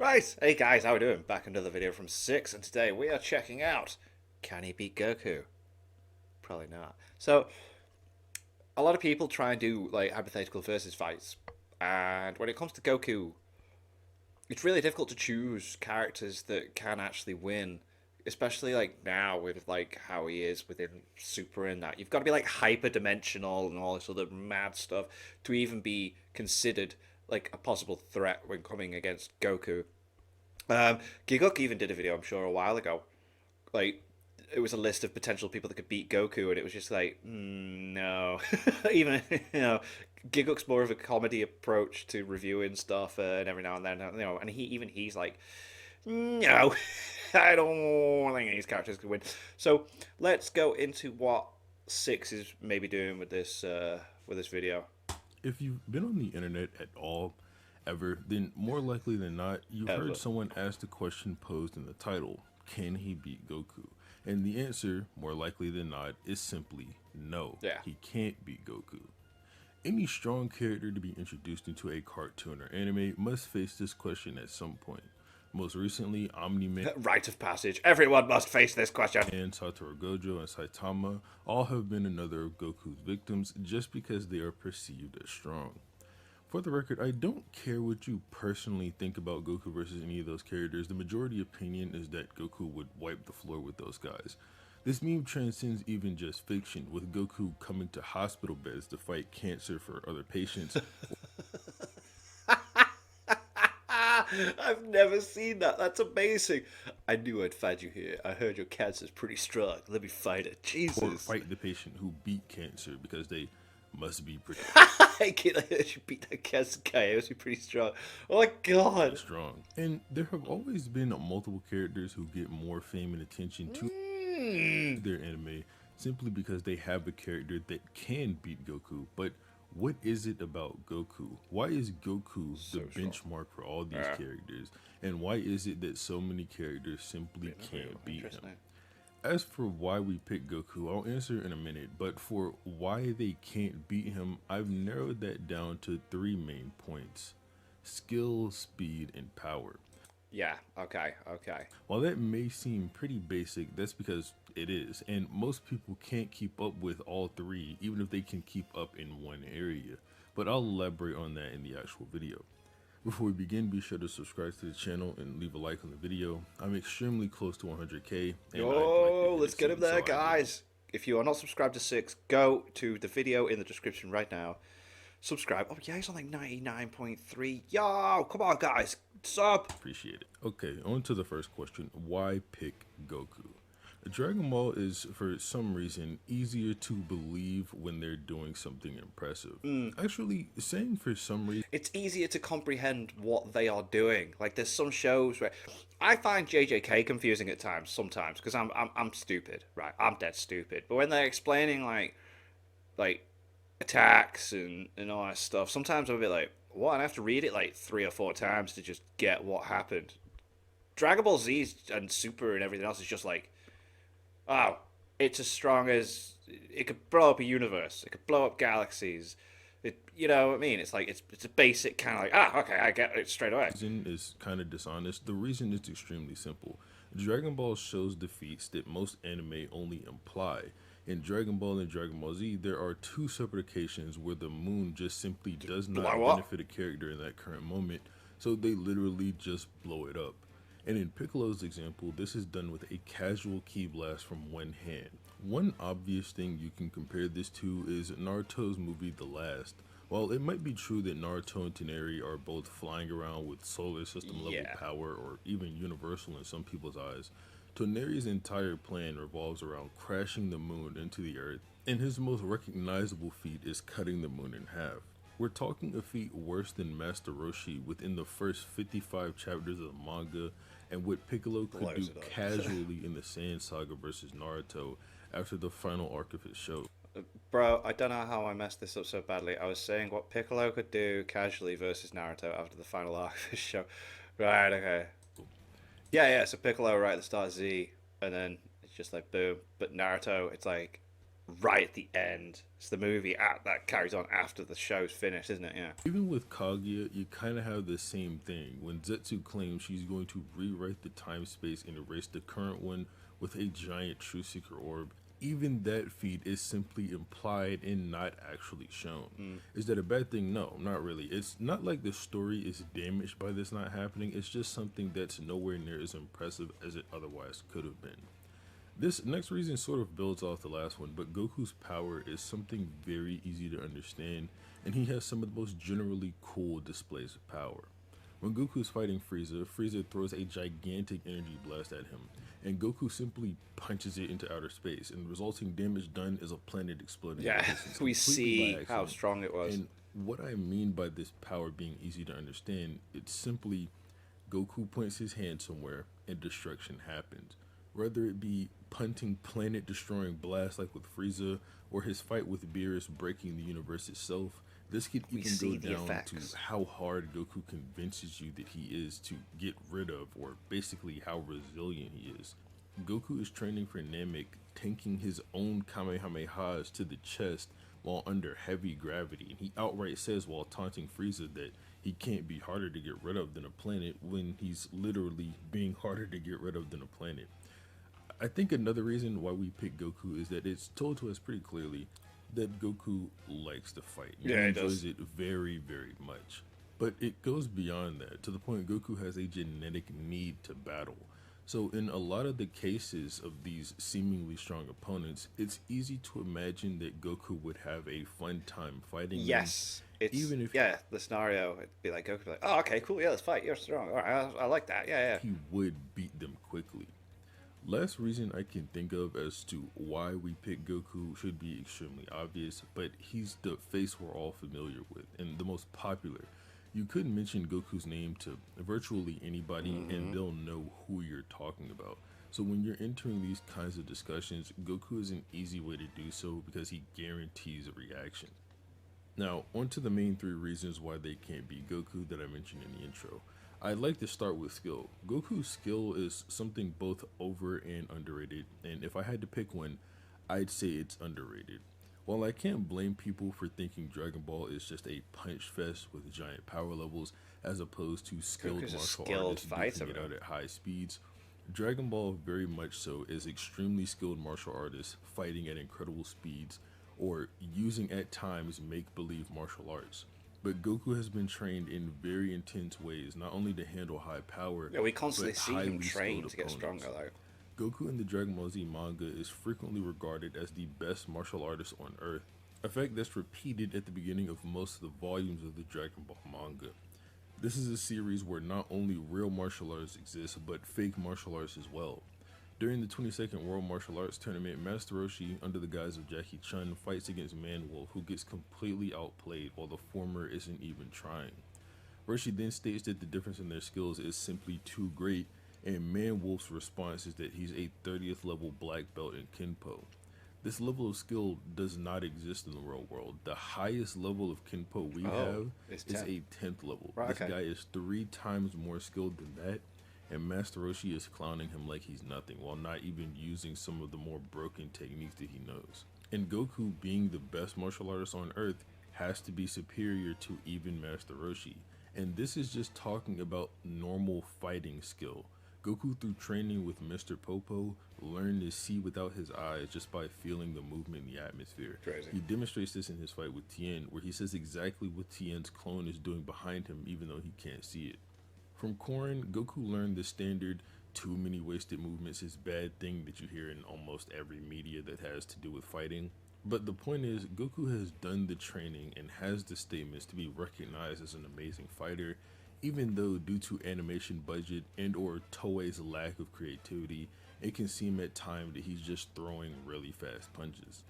Right, hey guys, how we doing? Back another video from Six, and today we are checking out, can he beat Goku? Probably not. So, a lot of people try and do like hypothetical versus fights, and when it comes to Goku, it's really difficult to choose characters that can actually win, especially like now with like how he is within Super and that. You've got to be like hyper dimensional and all this other mad stuff to even be considered like a possible threat when coming against Goku. Gigok even did a video, I'm sure, a while ago. Like, it was a list of potential people that could beat Goku, and it was just like, no. Even, Gigok's more of a comedy approach to reviewing stuff, and every now and then, and he's like, no, I don't think these characters could win. So let's go into what Six is maybe doing with this video. If you've been on the internet at all, ever, then more likely than not, you've heard Ever. someone ask the question posed in the title, can he beat Goku? And the answer, more likely than not, is simply no, Yeah. he can't beat Goku. Any strong character to be introduced into a cartoon or anime must face this question at some point. Most recently, Omni-Man, Rite of passage. Everyone must face this question. Satoru Gojo, and Saitama all have been another of Goku's victims just because they are perceived as strong. For the record, I don't care what you personally think about Goku versus any of those characters. The majority opinion is that Goku would wipe the floor with those guys. This meme transcends even just fiction, with Goku coming to hospital beds to fight cancer for other patients. I've never seen that. That's amazing. I knew I'd find you here. I heard your cancer's pretty strong. Let me fight it. Or Jesus. fight the patient who beat cancer because they must be pretty Hey kid, I heard you beat that cancer guy. It must be pretty strong. Oh my god. strong. And there have always been multiple characters who get more fame and attention to Mm. their anime simply because they have a character that can beat Goku. But what is it about Goku? Why is Goku the So strong. benchmark for all these Yeah. characters? And why is it that so many characters simply can't beat him? Interesting. As for why we pick Goku, I'll answer in a minute, but for why they can't beat him, I've narrowed that down to three main points: skill, speed, and power. Yeah, okay, okay. While that may seem pretty basic, that's because it is, and most people can't keep up with all three, even if they can keep up in one area. But I'll elaborate on that in the actual video. Before we begin, be sure to subscribe to the channel and leave a like on the video. I'm extremely close to 100k, and I'd like to Yo, hit let's it get soon, him there, so I will. guys. If you are not subscribed to Six, go to the video in the description right now. Subscribe. Oh yeah, he's on like 99.3. Yo, come on, guys. Sub. Appreciate it. Okay, on to the first question. Why pick Goku? Dragon Ball is, for some reason, easier to believe when they're doing something impressive. Actually, saying for some reason, It's easier to comprehend what they are doing. Like there's some shows where I find JJK confusing at times sometimes because I'm stupid, right? I'm dead stupid. But when they're explaining like attacks and all that stuff, sometimes I'm a bit like, what? And I have to read it like 3 or 4 times to just get what happened. Dragon Ball Z and Super and everything else is just like, oh, it's as strong as it could blow up a universe. It could blow up galaxies. You know what I mean? It's like it's a basic kind of like okay, I get it straight away. is kind of dishonest. The reason is extremely simple. Dragon Ball shows defeats that most anime only imply. In Dragon Ball and Dragon Ball Z, there are two separate occasions where the moon just simply does not Blow up. benefit a character in that current moment, so they literally just blow it up. And in Piccolo's example, this is done with a casual ki blast from one hand. One obvious thing you can compare this to is Naruto's movie The Last. While it might be true that Naruto and Toneri are both flying around with solar system level Yeah. power, or even universal in some people's eyes, Toneri's entire plan revolves around crashing the moon into the earth, and his most recognizable feat is cutting the moon in half. We're talking a feat worse than Master Roshi within the first 55 chapters of the manga, and what Piccolo could do Blows it up. casually in the Saiyan Saga versus Naruto after the final arc of his show. Bro, I don't know how I messed this up so badly. I was saying what Piccolo could do casually versus Naruto after the final arc of his show. Right, okay. Yeah, so Piccolo right at the start of Z, and then it's just like boom. But Naruto, it's like right at the end. It's the movie that carries on after the show's finished, isn't it? Yeah. Even with Kaguya, you kind of have the same thing. When Zetsu claims she's going to rewrite the time space and erase the current one with a giant True Seeker orb, even that feat is simply implied and not actually shown. Mm. Is that a bad thing? No, not really. It's not like the story is damaged by this not happening, it's just something that's nowhere near as impressive as it otherwise could have been. This next reason sort of builds off the last one, but Goku's power is something very easy to understand, and he has some of the most generally cool displays of power. When Goku is fighting Frieza, Frieza throws a gigantic energy blast at him, and Goku simply punches it into outer space, and the resulting damage done is a planet exploding in Yeah, distance we completely by see how accident. strong it was. And what I mean by this power being easy to understand, it's simply Goku points his hand somewhere and destruction happens. Whether it be punting planet destroying blasts like with Frieza, or his fight with Beerus breaking the universe itself, this could We even go see the down to effects. how hard Goku convinces you that he is to get rid of, or basically how resilient he is. Goku is training for Namek, tanking his own Kamehamehas to the chest while under heavy gravity, and he outright says while taunting Frieza that he can't be harder to get rid of than a planet when he's literally being harder to get rid of than a planet. I think another reason why we pick Goku is that it's told to us pretty clearly that Goku likes to fight. He Yeah, it enjoys does. it very, very much. But it goes beyond that to the point Goku has a genetic need to battle. So, in a lot of the cases of these seemingly strong opponents, it's easy to imagine that Goku would have a fun time fighting them, Yes, it's even if yeah. The scenario, it'd be like Goku, be like, oh, okay, cool, yeah, let's fight. You're strong. All right, I like that. Yeah, he would beat them quickly. Last reason I can think of as to why we pick Goku should be extremely obvious, but he's the face we're all familiar with and the most popular. You could mention Goku's name to virtually anybody yeah. and they'll know who you're talking about. So when you're entering these kinds of discussions, Goku is an easy way to do so because he guarantees a reaction. Now, on to the main three reasons why they can't be Goku that I mentioned in the intro. I'd like to start with skill. Goku's skill is something both over and underrated, and if I had to pick one, I'd say it's underrated. While I can't blame people for thinking Dragon Ball is just a punch fest with giant power levels as opposed to skilled Goku's a martial skilled artists fighter, duking it out man. at high speeds, Dragon Ball very much so is extremely skilled martial artists fighting at incredible speeds or using at times make believe martial arts. But Goku has been trained in very intense ways, not only to handle high power, Yeah, we constantly but see him highly skilled train to get stronger, opponents. though. Goku in the Dragon Ball Z manga is frequently regarded as the best martial artist on Earth, a fact that's repeated at the beginning of most of the volumes of the Dragon Ball manga. This is a series where not only real martial arts exist, but fake martial arts as well. During the 22nd World Martial Arts Tournament, Master Roshi, under the guise of Jackie Chun, fights against Man Wolf, who gets completely outplayed while the former isn't even trying. Roshi then states that the difference in their skills is simply too great, and Man Wolf's response is that he's a 30th level black belt in Kenpo. This level of skill does not exist in the real world. The highest level of Kenpo we Oh, have it's is 10. a 10th level. Right, This okay. guy is three times more skilled than that, and Master Roshi is clowning him like he's nothing while not even using some of the more broken techniques that he knows. And Goku, being the best martial artist on Earth, has to be superior to even Master Roshi. And this is just talking about normal fighting skill. Goku, through training with Mr. Popo, learned to see without his eyes just by feeling the movement in the atmosphere. Crazy. He demonstrates this in his fight with Tien, where he says exactly what Tien's clone is doing behind him, even though he can't see it. From Korin, Goku learned the standard too many wasted movements is bad thing that you hear in almost every media that has to do with fighting. But the point is, Goku has done the training and has the statements to be recognized as an amazing fighter, even though due to animation budget and or Toei's lack of creativity, it can seem at times that he's just throwing really fast punches.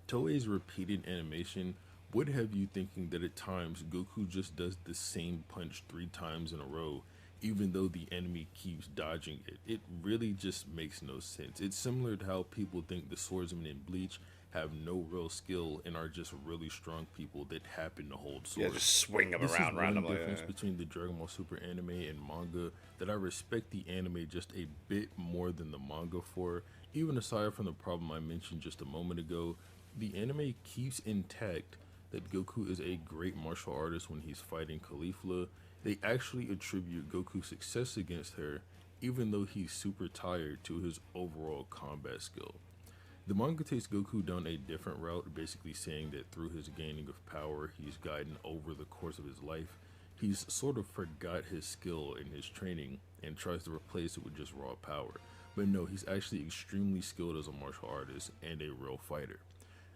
Toei's repeated animation would have you thinking that at times Goku just does the same punch three times in a row, even though the enemy keeps dodging it. It really just makes no sense. It's similar to how people think the swordsmen in Bleach have no real skill and are just really strong people that happen to hold Yeah, swords. just swing them This is around one randomly. difference Yeah. between the Dragon Ball Super anime and manga that I respect the anime just a bit more than the manga for, Even aside from the problem I mentioned just a moment ago, the anime keeps intact that Goku is a great martial artist when he's fighting Caulifla. They actually attribute Goku's success against her, even though he's super tired, to his overall combat skill. The manga takes Goku down a different route, basically saying that through his gaining of power he's gotten over the course of his life, he's sort of forgot his skill in his training and tries to replace it with just raw power. But no, he's actually extremely skilled as a martial artist and a real fighter.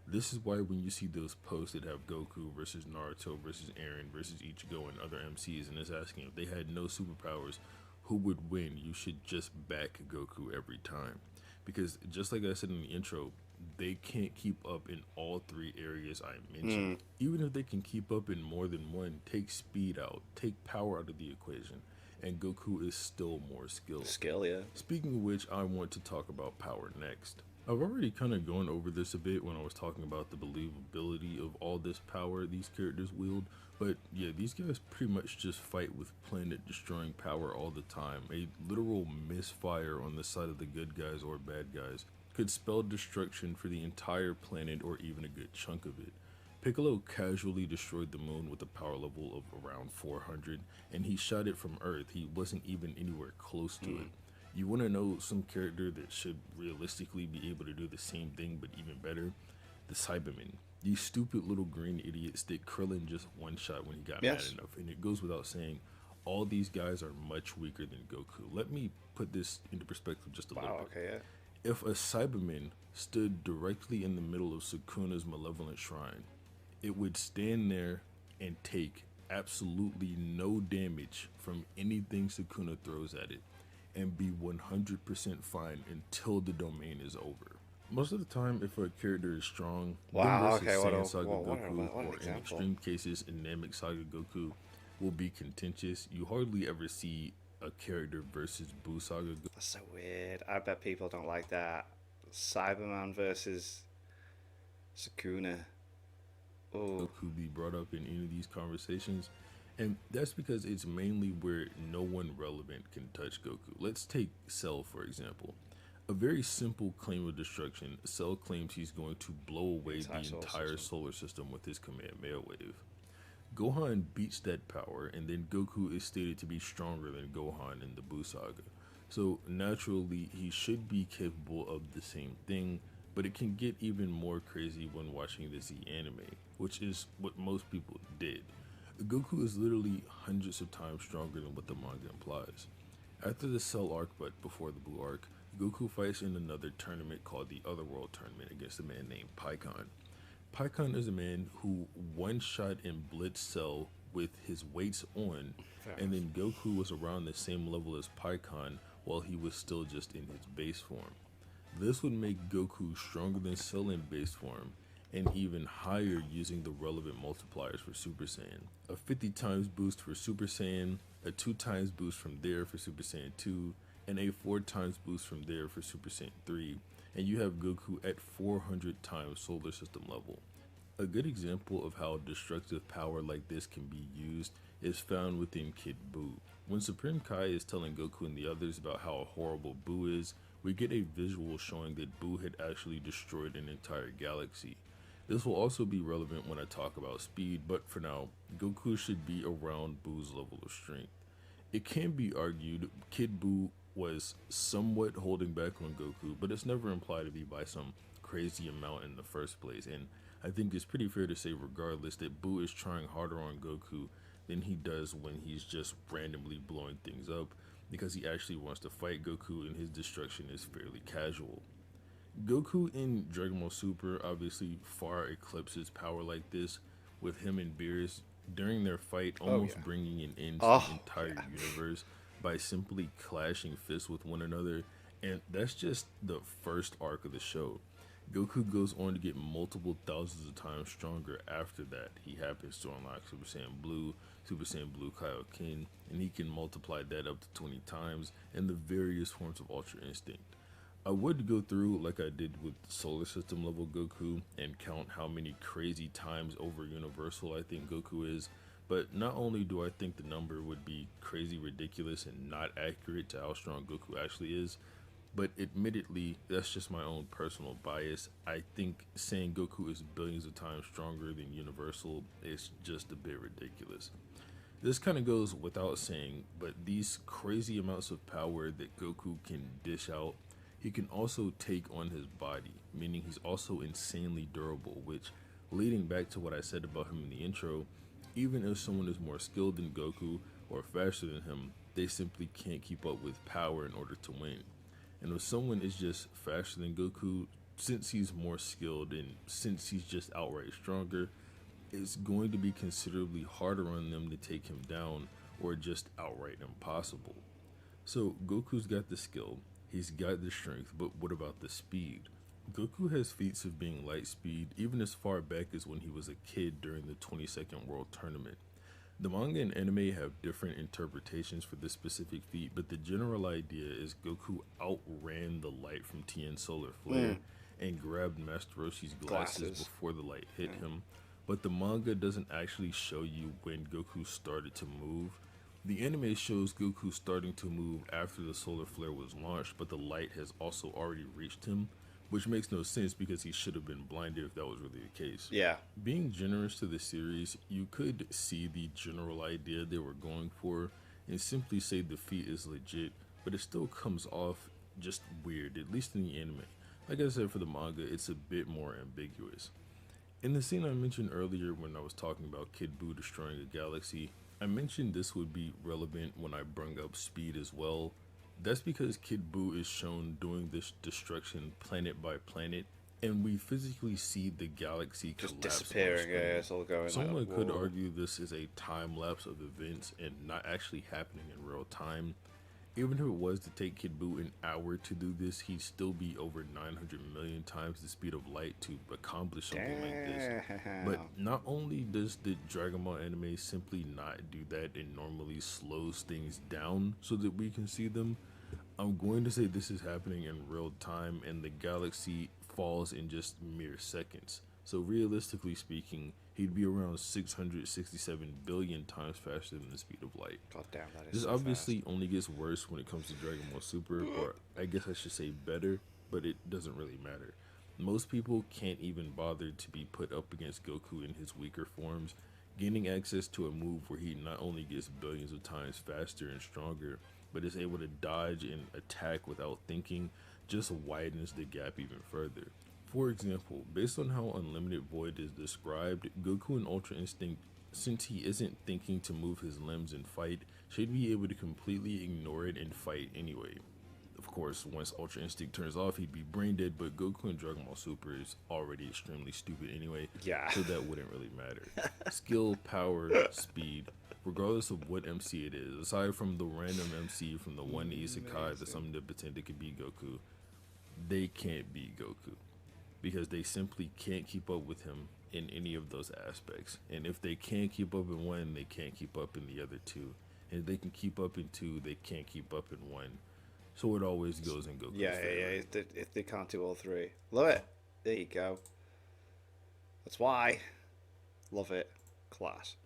This is why when you see those posts that have Goku versus Naruto versus Eren versus Ichigo and other MCs, and it's asking if they had no superpowers, who would win? You should just back Goku every time. Because just like I said in the intro, they can't keep up in all three areas I mentioned. Mm. Even if they can keep up in more than one, take speed out, take power out of the equation, and Goku is still more skilled. Skill, yeah. Speaking of which, I want to talk about power next. I've already kind of gone over this a bit when I was talking about the believability of all this power these characters wield, but yeah, these guys pretty much just fight with planet destroying power all the time. A literal misfire on the side of the good guys or bad guys could spell destruction for the entire planet or even a good chunk of it. Piccolo casually destroyed the moon with a power level of around 400, and he shot it from Earth. He wasn't even anywhere close to it. You want to know some character that should realistically be able to do the same thing but even better? The Cybermen. These stupid little green idiots that Krillin just one shot when he got mad Yes. enough. And it goes without saying, all these guys are much weaker than Goku. Let me put this into perspective just a little Wow, bit. okay, yeah. If a Cyberman stood directly in the middle of Sukuna's malevolent shrine, it would stand there and take absolutely no damage from anything Sukuna throws at it and be 100% fine until the domain is over. Most of the time, if a character is strong, them Wow, versus okay, Saiyan Saga Goku, what an or in example. extreme cases, Namek Saga Goku, will be contentious. You hardly ever see a character versus Buu Saga That's so weird. I bet people don't like that. Cyberman versus Sukuna. Oh, Goku be brought up in any of these conversations. And that's because it's mainly where no one relevant can touch Goku. Let's take Cell, for example. A very simple claim of destruction. Cell claims he's going to blow away the entire solar system with his Kamehameha wave. Gohan beats that power, and then Goku is stated to be stronger than Gohan in the Buu saga. So naturally, he should be capable of the same thing, but it can get even more crazy when watching the Z anime, which is what most people did. Goku is literally hundreds of times stronger than what the manga implies. After the Cell arc, but before the Blue arc, Goku fights in another tournament called the Otherworld Tournament against a man named Pikkon. Pikkon is a man who one-shot and blitzed Cell with his weights on, and then Goku was around the same level as Pikkon while he was still just in his base form. This would make Goku stronger than Cell in base form, and even higher using the relevant multipliers for Super Saiyan. A 50 times boost for Super Saiyan, a 2 times boost from there for Super Saiyan 2, and a 4 times boost from there for Super Saiyan 3, and you have Goku at 400 times solar system level. A good example of how destructive power like this can be used is found within Kid Buu. When Supreme Kai is telling Goku and the others about how horrible Buu is, we get a visual showing that Buu had actually destroyed an entire galaxy. This will also be relevant when I talk about speed, but for now, Goku should be around Buu's level of strength. It can be argued Kid Buu was somewhat holding back on Goku, but it's never implied to be by some crazy amount in the first place, and I think it's pretty fair to say regardless that Buu is trying harder on Goku than he does when he's just randomly blowing things up, because he actually wants to fight Goku and his destruction is fairly casual. Goku in Dragon Ball Super obviously far eclipses power like this, with him and Beerus during their fight oh almost yeah. bringing an end to Oh, the entire yeah. universe by simply clashing fists with one another, and that's just the first arc of the show. Goku goes on to get multiple thousands of times stronger after that. He happens to unlock Super Saiyan Blue Kaioken, and he can multiply that up to 20 times, and the various forms of Ultra Instinct. I would go through like I did with solar system level Goku and count how many crazy times over universal I think Goku is, but not only do I think the number would be crazy ridiculous and not accurate to how strong Goku actually is, But admittedly, that's just my own personal bias. I think saying Goku is billions of times stronger than Universal is just a bit ridiculous. This kind of goes without saying, but these crazy amounts of power that Goku can dish out, he can also take on his body, meaning he's also insanely durable, which, leading back to what I said about him in the intro, even if someone is more skilled than Goku or faster than him, they simply can't keep up with power in order to win. And if someone is just faster than Goku, since he's more skilled and since he's just outright stronger, it's going to be considerably harder on them to take him down or just outright impossible. So Goku's got the skill, he's got the strength, but what about the speed? Goku has feats of being light speed even as far back as when he was a kid during the 22nd World Tournament. The manga and anime have different interpretations for this specific feat, but the general idea is Goku outran the light from Tien's solar flare and grabbed Master Roshi's glasses Glasses. before the light hit him. But the manga doesn't actually show you when Goku started to move. The anime shows Goku starting to move after the solar flare was launched, but the light has also already reached him, which makes no sense because he should have been blinded if that was really the case. Yeah. Being generous to the series, you could see the general idea they were going for and simply say the feat is legit, but it still comes off just weird, at least in the anime. Like I said, for the manga, it's a bit more ambiguous. In the scene I mentioned earlier when I was talking about Kid Buu destroying a galaxy, I mentioned this would be relevant when I bring up speed as well. That's because Kid Buu is shown doing this destruction planet by planet, and we physically see the galaxy Just collapse on disappearing. Yeah, screen. it's all going Someone like, could whoa. argue this is a time lapse of events and not actually happening in real time. Even if it was to take Kid Buu an hour to do this, he'd still be over 900 million times the speed of light to accomplish something like this. But Damn. not only does the Dragon Ball anime simply not do that and normally slows things down so that we can see them, I'm going to say this is happening in real time and the galaxy falls in just mere seconds. So realistically speaking, he'd be around 667 billion times faster than the speed of light. God damn, that is This so obviously only gets worse when it comes to Dragon Ball Super, or I guess I should say better, but it doesn't really matter. Most people can't even bother to be put up against Goku in his weaker forms. Gaining access to a move where he not only gets billions of times faster and stronger, but is able to dodge and attack without thinking just widens the gap even further. For example, based on how Unlimited Void is described, Goku in Ultra Instinct, since he isn't thinking to move his limbs and fight, should be able to completely ignore it and fight anyway. Of course, once Ultra Instinct turns off, he'd be brain dead, but Goku in Dragon Ball Super is already extremely stupid anyway, Yeah. so that wouldn't really matter. Skill, power, speed, regardless of what MC it is, aside from the random MC from the one isekai that's omnipotent that could be Goku, they can't beat Goku because they simply can't keep up with him in any of those aspects. And if they can't keep up in one, they can't keep up in the other two. And if they can keep up in two, they can't keep up in one. So it always goes in Goku's Yeah, favor. If they can't do all three, love it. There you go. That's why. Love it. Class.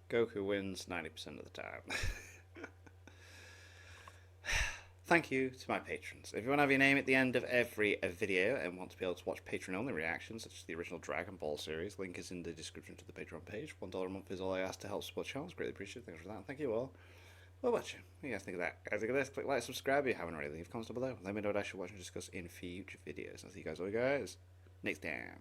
Goku wins 90% of the time. Thank you to my patrons. If you want to have your name at the end of every video and want to be able to watch patron-only reactions, such as the original Dragon Ball series, link is in the description to the Patreon page. $1 a month is all I ask to help support channels. Greatly appreciate it. Thanks for that. Thank you all. Well, watching. What do you guys think of that? Guys, think of this. Click like, subscribe if you haven't already. Leave comments down below. Let me know what I should watch and discuss in future videos. I'll see you guys all, guys, next time.